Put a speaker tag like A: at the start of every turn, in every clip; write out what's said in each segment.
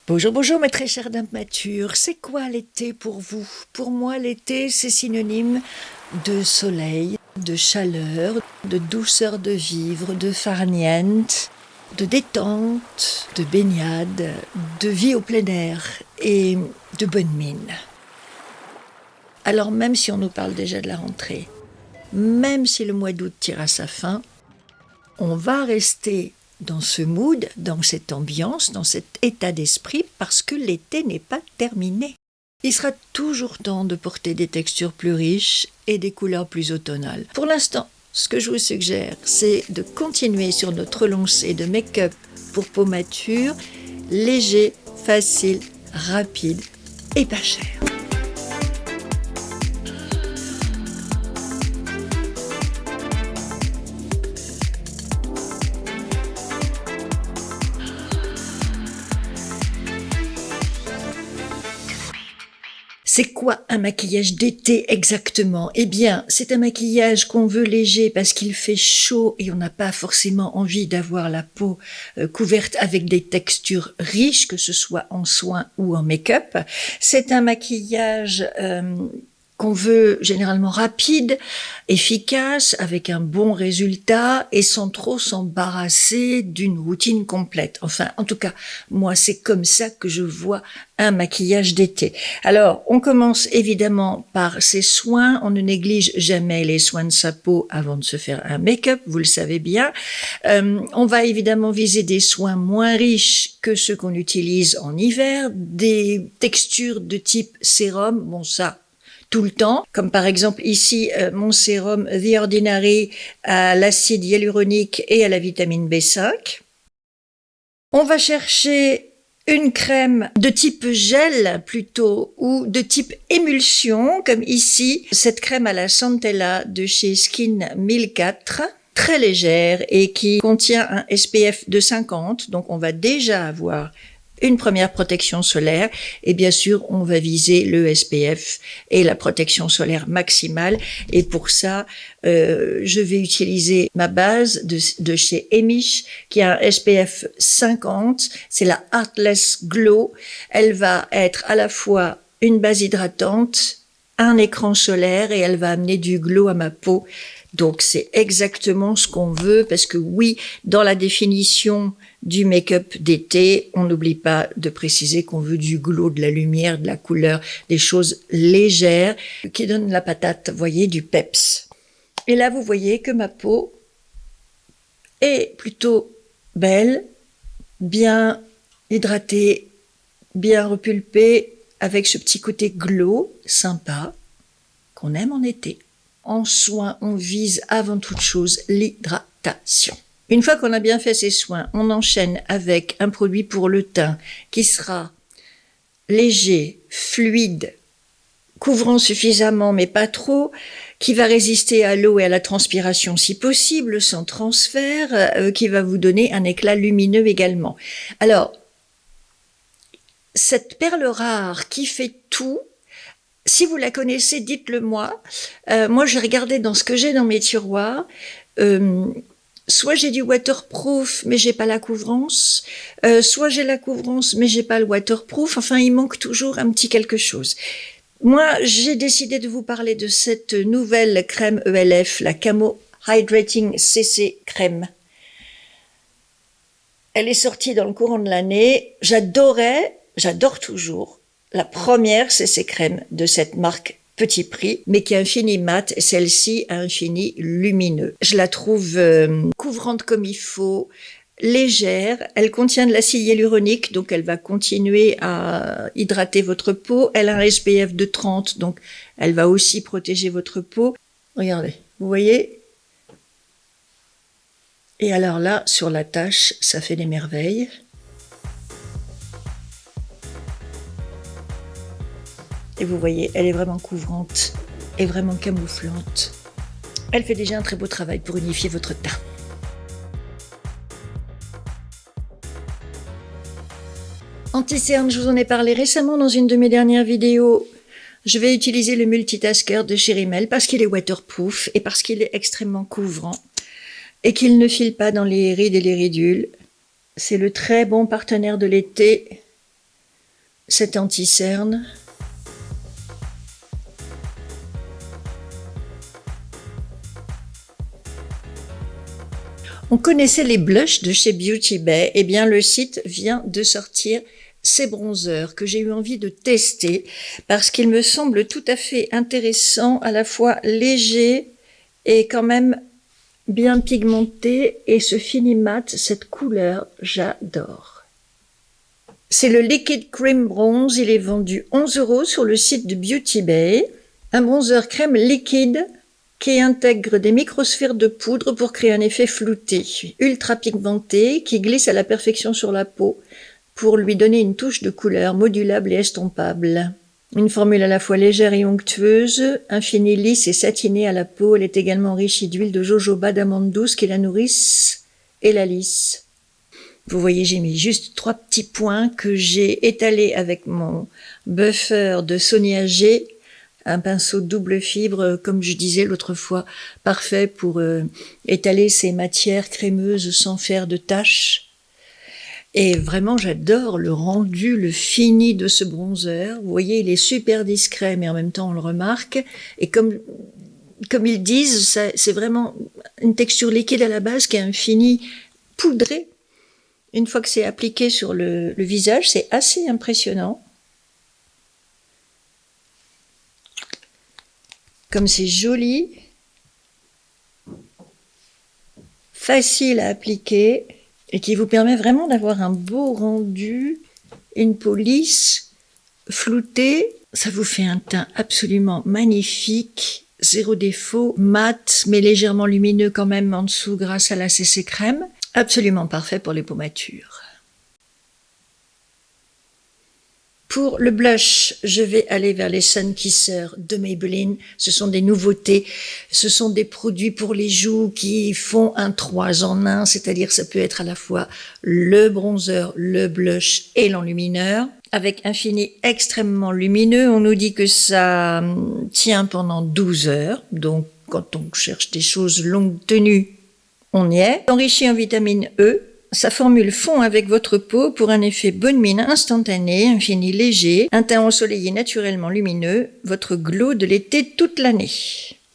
A: Bonjour, bonjour mes très chères dames matures. C'est quoi l'été pour vous? Pour moi, l'été, c'est synonyme de soleil, de chaleur, de douceur de vivre, de farniente, de détente, de baignade, de vie au plein air et de bonne mine. Alors même si on nous parle déjà de la rentrée, même si le mois d'août tire à sa fin, on va rester dans ce mood, dans cette ambiance, dans cet état d'esprit, parce que l'été n'est pas terminé. Il sera toujours temps de porter des textures plus riches et des couleurs plus automnales. Pour l'instant, ce que je vous suggère, c'est de continuer sur notre lancée de make-up pour peau mature, léger, facile, rapide et pas cher. C'est quoi un maquillage d'été exactement? Eh bien, c'est un maquillage qu'on veut léger parce qu'il fait chaud et on n'a pas forcément envie d'avoir la peau couverte avec des textures riches, que ce soit en soins ou en make-up. C'est un maquillage qu'on veut généralement rapide, efficace, avec un bon résultat et sans trop s'embarrasser d'une routine complète. Enfin, en tout cas, moi, c'est comme ça que je vois un maquillage d'été. Alors, on commence évidemment par ses soins. On ne néglige jamais les soins de sa peau avant de se faire un make-up, vous le savez bien. On va évidemment viser des soins moins riches que ceux qu'on utilise en hiver, des textures de type sérum, bon ça, tout le temps, comme par exemple ici mon sérum The Ordinary à l'acide hyaluronique et à la vitamine B5. On va chercher une crème de type gel plutôt ou de type émulsion, comme ici cette crème à la Centella de chez Skin 1004, très légère et qui contient un SPF de 50, donc on va déjà avoir une première protection solaire et bien sûr on va viser le SPF et la protection solaire maximale et pour ça je vais utiliser ma base de chez Emish qui a un SPF 50, c'est la Heartless Glow. Elle va être à la fois une base hydratante, un écran solaire et elle va amener du glow à ma peau. Donc c'est exactement ce qu'on veut parce que oui, dans la définition du make-up d'été, on n'oublie pas de préciser qu'on veut du glow, de la lumière, de la couleur, des choses légères qui donnent la patate, voyez, du peps. Et là, vous voyez que ma peau est plutôt belle, bien hydratée, bien repulpée, avec ce petit côté glow, sympa, qu'on aime en été. En soins, on vise avant toute chose l'hydratation. Une fois qu'on a bien fait ces soins, on enchaîne avec un produit pour le teint qui sera léger, fluide, couvrant suffisamment mais pas trop, qui va résister à l'eau et à la transpiration si possible, sans transfert, qui va vous donner un éclat lumineux également. Alors, cette perle rare qui fait tout, si vous la connaissez, dites-le moi. Moi, j'ai regardé dans ce que j'ai dans mes tiroirs. Soit j'ai du waterproof, mais j'ai pas la couvrance. Soit j'ai la couvrance, mais j'ai pas le waterproof. Enfin, il manque toujours un petit quelque chose. Moi, j'ai décidé de vous parler de cette nouvelle crème ELF, la Camo Hydrating CC Crème. Elle est sortie dans le courant de l'année. J'adore toujours. La première, c'est ces crèmes de cette marque petit prix, mais qui a un fini mat, et celle-ci a un fini lumineux. Je la trouve couvrante comme il faut, légère, elle contient de l'acide hyaluronique, donc elle va continuer à hydrater votre peau. Elle a un SPF de 30, donc elle va aussi protéger votre peau. Regardez, vous voyez? Et alors là, sur la tache, ça fait des merveilles. Et vous voyez, elle est vraiment couvrante et vraiment camouflante. Elle fait déjà un très beau travail pour unifier votre teint. Anti-cerne, je vous en ai parlé récemment dans une de mes dernières vidéos. Je vais utiliser le multitasker de chez Rimmel parce qu'il est waterproof et parce qu'il est extrêmement couvrant et qu'il ne file pas dans les rides et les ridules. C'est le très bon partenaire de l'été cet anti-cerne. On connaissait les blushs de chez Beauty Bay. Eh bien, le site vient de sortir ces bronzers que j'ai eu envie de tester parce qu'ils me semblent tout à fait intéressants, à la fois légers et quand même bien pigmentés. Et ce fini mat, cette couleur, j'adore. C'est le Liquid Cream Bronze. Il est vendu 11 € sur le site de Beauty Bay. Un bronzer crème liquide qui intègre des microsphères de poudre pour créer un effet flouté, ultra pigmenté, qui glisse à la perfection sur la peau pour lui donner une touche de couleur modulable et estompable. Une formule à la fois légère et onctueuse, infinie, lisse et satinée à la peau. Elle est également enrichie d'huile de jojoba, d'amandes douces qui la nourrissent et la lissent. Vous voyez, j'ai mis juste 3 petits points que j'ai étalés avec mon buffer de Sonia G, un pinceau double fibre, comme je disais l'autre fois, parfait pour étaler ces matières crémeuses sans faire de taches. Et vraiment, j'adore le rendu, le fini de ce bronzer. Vous voyez, il est super discret, mais en même temps, on le remarque. Et comme ils disent, c'est vraiment une texture liquide à la base qui a un fini poudré. Une fois que c'est appliqué sur le visage, c'est assez impressionnant. Comme c'est joli, facile à appliquer et qui vous permet vraiment d'avoir un beau rendu, une peau lisse, floutée. Ça vous fait un teint absolument magnifique, zéro défaut, mat mais légèrement lumineux quand même en dessous grâce à la CC crème. Absolument parfait pour les peaux matures. Pour le blush, je vais aller vers les Sun Kissers de Maybelline. Ce sont des nouveautés. Ce sont des produits pour les joues qui font un 3 en 1, c'est-à-dire ça peut être à la fois le bronzer, le blush et l'enlumineur. Avec un fini extrêmement lumineux, on nous dit que ça tient pendant 12 heures. Donc, quand on cherche des choses longue tenue, on y est. Enrichi en vitamine E. Sa formule fond avec votre peau pour un effet bonne mine instantané, un fini léger, un teint ensoleillé naturellement lumineux, votre glow de l'été toute l'année.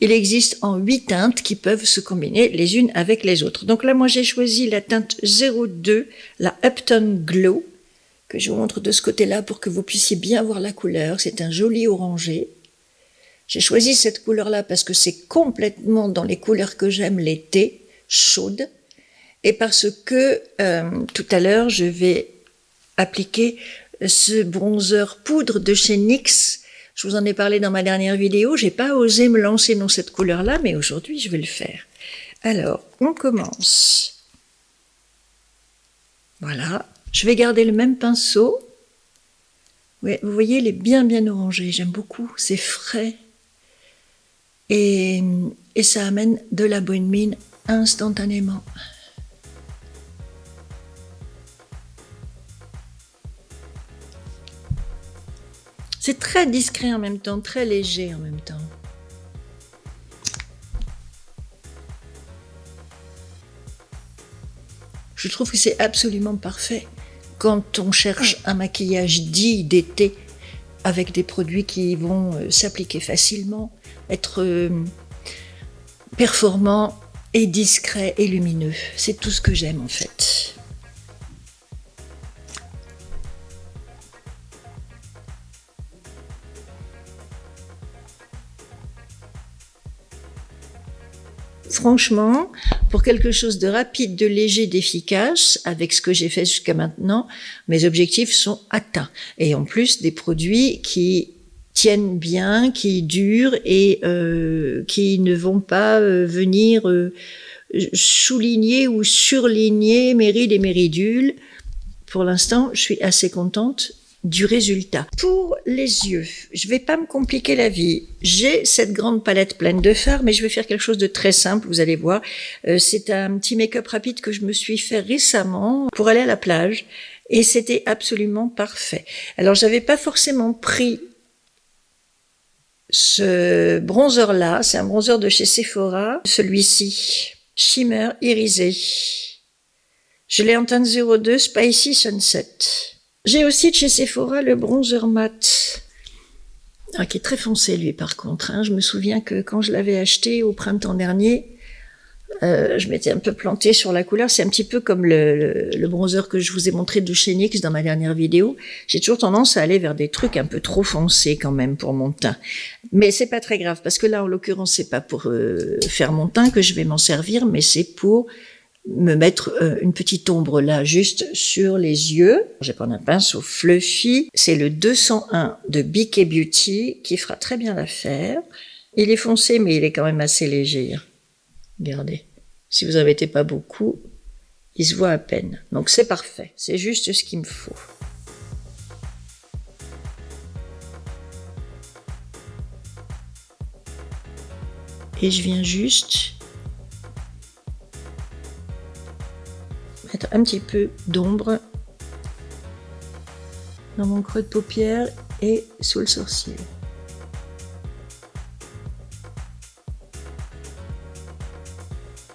A: Il existe en 8 teintes qui peuvent se combiner les unes avec les autres. Donc là, moi, j'ai choisi la teinte 02, la Upton Glow, que je vous montre de ce côté-là pour que vous puissiez bien voir la couleur. C'est un joli orangé. J'ai choisi cette couleur-là parce que c'est complètement dans les couleurs que j'aime l'été, chaude. Et parce que tout à l'heure, je vais appliquer ce bronzer poudre de chez NYX. Je vous en ai parlé dans ma dernière vidéo. J'ai pas osé me lancer dans cette couleur-là, mais aujourd'hui, je vais le faire. Alors, on commence. Voilà. Je vais garder le même pinceau. Ouais, vous voyez, il est bien orangé. J'aime beaucoup. C'est frais. Et ça amène de la bonne mine instantanément. C'est très discret en même temps, très léger en même temps. Je trouve que c'est absolument parfait quand on cherche un maquillage dit d'été avec des produits qui vont s'appliquer facilement, être performants et discrets et lumineux. C'est tout ce que j'aime en fait. Franchement, pour quelque chose de rapide, de léger, d'efficace, avec ce que j'ai fait jusqu'à maintenant, mes objectifs sont atteints. Et en plus, des produits qui tiennent bien, qui durent et qui ne vont pas venir souligner ou surligner mes rides et mes ridules. Pour l'instant, je suis assez contente du résultat. Pour les yeux, je vais pas me compliquer la vie. J'ai cette grande palette pleine de fards, mais je vais faire quelque chose de très simple, vous allez voir. C'est un petit make-up rapide que je me suis fait récemment pour aller à la plage, et c'était absolument parfait. Alors, j'avais pas forcément pris ce bronzer-là, c'est un bronzer de chez Sephora, celui-ci, Shimmer Irisé. Je l'ai en teinte 02 Spicy Sunset. J'ai aussi de chez Sephora le bronzer mat. Ah, qui est très foncé lui par contre. Hein. Je me souviens que quand je l'avais acheté au printemps dernier, je m'étais un peu plantée sur la couleur. C'est un petit peu comme le bronzer que je vous ai montré de chez NYX dans ma dernière vidéo. J'ai toujours tendance à aller vers des trucs un peu trop foncés quand même pour mon teint. Mais c'est pas très grave parce que là, en l'occurrence, c'est pas pour faire mon teint que je vais m'en servir, mais c'est pour me mettre une petite ombre là, juste sur les yeux. Je vais prendre un pinceau Fluffy. C'est le 201 de BK Beauty qui fera très bien l'affaire. Il est foncé, mais il est quand même assez léger. Regardez. Si vous en mettez pas beaucoup, il se voit à peine. Donc c'est parfait. C'est juste ce qu'il me faut. Et je viens juste mettre un petit peu d'ombre dans mon creux de paupière et sous le sourcil.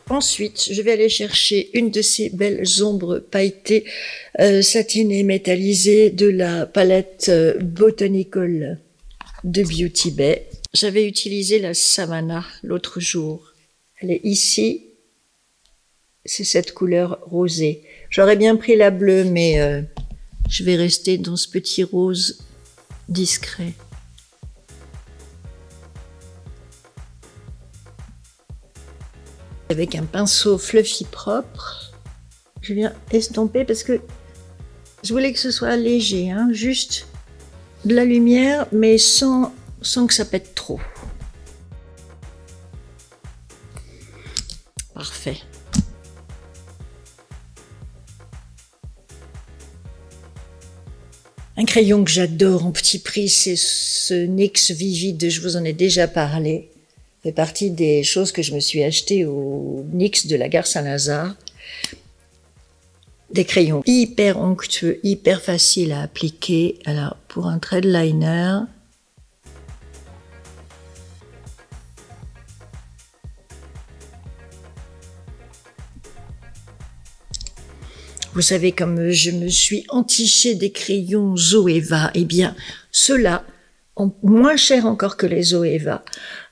A: Ensuite, je vais aller chercher une de ces belles ombres pailletées, satinées, métallisées de la palette Botanical de Beauty Bay. J'avais utilisé la Savannah l'autre jour. Elle est ici. C'est cette couleur rosée. J'aurais bien pris la bleue, mais je vais rester dans ce petit rose discret. Avec un pinceau Fluffy propre, je viens estomper parce que je voulais que ce soit léger, hein, juste de la lumière, mais sans que ça pète trop. Parfait. Un crayon que j'adore en petit prix, c'est ce NYX Vivid, je vous en ai déjà parlé. Ça fait partie des choses que je me suis achetées au NYX de la gare Saint-Lazare. Des crayons hyper onctueux, hyper faciles à appliquer. Alors, pour un trait de liner, vous savez, comme je me suis entichée des crayons Zoeva, eh bien, ceux-là, moins cher encore que les Zoeva,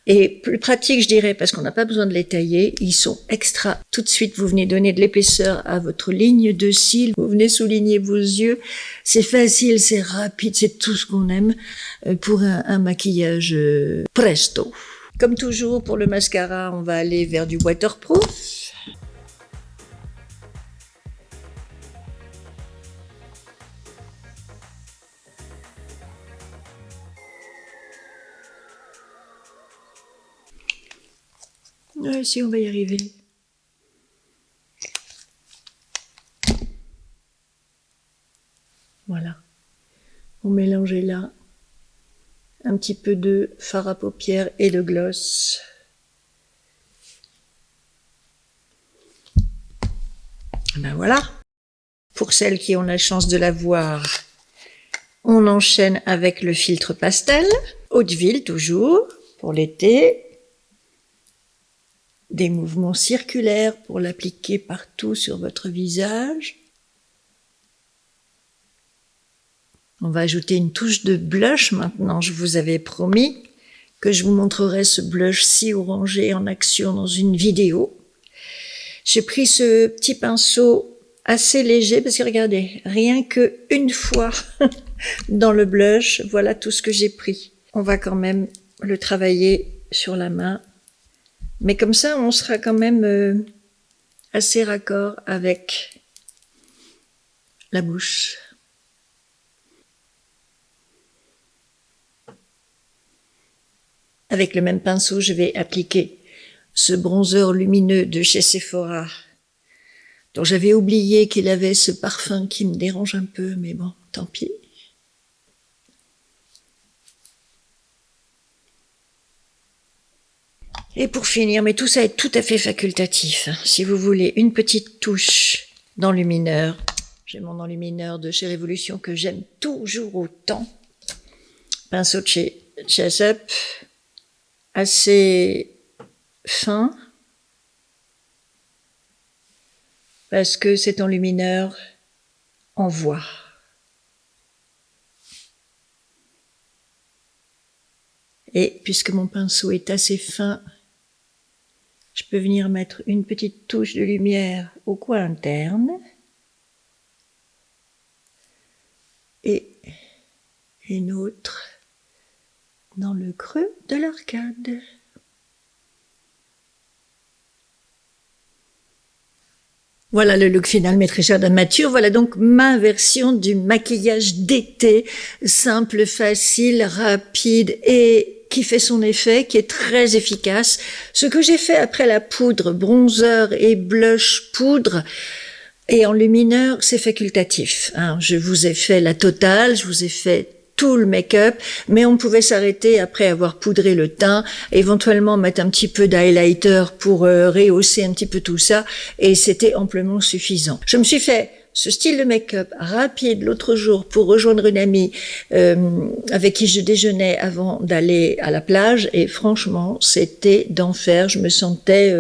A: et plus pratique, je dirais, parce qu'on n'a pas besoin de les tailler. Ils sont extra. Tout de suite, vous venez donner de l'épaisseur à votre ligne de cils. Vous venez souligner vos yeux. C'est facile, c'est rapide, c'est tout ce qu'on aime pour un maquillage presto. Comme toujours, pour le mascara, on va aller vers du waterproof. Ouais, si, on va y arriver. Voilà. On mélange là un petit peu de fard à paupières et de gloss. Ben voilà. Pour celles qui ont la chance de la voir, on enchaîne avec le filtre pastel. Eau de ville toujours, pour l'été. Des mouvements circulaires pour l'appliquer partout sur votre visage. On va ajouter une touche de blush maintenant. Je vous avais promis que je vous montrerai ce blush si orangé en action dans une vidéo. J'ai pris ce petit pinceau assez léger parce que regardez, rien que une fois dans le blush, voilà tout ce que j'ai pris. On va quand même le travailler sur la main. Mais comme ça, on sera quand même assez raccord avec la bouche. Avec le même pinceau, je vais appliquer ce bronzer lumineux de chez Sephora, dont j'avais oublié qu'il avait ce parfum qui me dérange un peu, mais bon, tant pis. Et pour finir, mais tout ça est tout à fait facultatif. Si vous voulez une petite touche d'enlumineur, j'ai mon enlumineur de chez Révolution que j'aime toujours autant. Pinceau de chez Chasup, assez fin, parce que cet enlumineur envoie. Et puisque mon pinceau est assez fin, je peux venir mettre une petite touche de lumière au coin interne et une autre dans le creux de l'arcade. Voilà le look final, mes très chères dames matures. Voilà donc ma version du maquillage d'été, simple, facile, rapide et qui fait son effet, qui est très efficace. Ce que j'ai fait après la poudre, bronzer et blush poudre, et en lumineur, c'est facultatif. Je vous ai fait la totale, je vous ai fait tout le make-up, mais on pouvait s'arrêter après avoir poudré le teint, éventuellement mettre un petit peu d'highlighter pour rehausser un petit peu tout ça, et c'était amplement suffisant. Je me suis fait ce style de make-up rapide l'autre jour pour rejoindre une amie avec qui je déjeunais avant d'aller à la plage, et franchement, c'était d'enfer. Je me sentais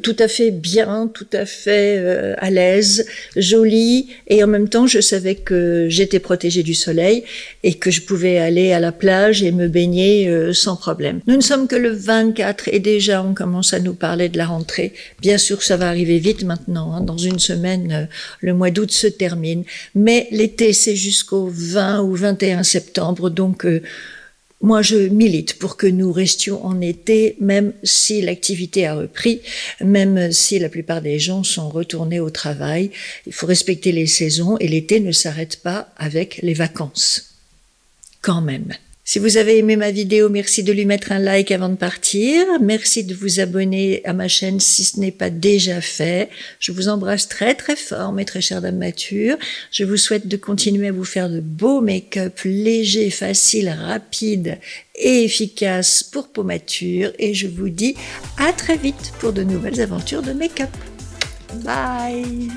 A: tout à fait bien, tout à fait à l'aise, jolie, et en même temps je savais que j'étais protégée du soleil et que je pouvais aller à la plage et me baigner sans problème. Nous ne sommes que le 24 et déjà on commence à nous parler de la rentrée. Bien sûr ça va arriver vite maintenant, dans une semaine le mois d'août se termine, mais l'été c'est jusqu'au 20 ou 21 septembre, donc moi, je milite pour que nous restions en été, même si l'activité a repris, même si la plupart des gens sont retournés au travail. Il faut respecter les saisons et l'été ne s'arrête pas avec les vacances. Quand même. Si vous avez aimé ma vidéo, merci de lui mettre un like avant de partir. Merci de vous abonner à ma chaîne si ce n'est pas déjà fait. Je vous embrasse très très fort, mes très chères dames matures. Je vous souhaite de continuer à vous faire de beaux make-up légers, faciles, rapides et efficaces pour peau mature. Et je vous dis à très vite pour de nouvelles aventures de make-up. Bye!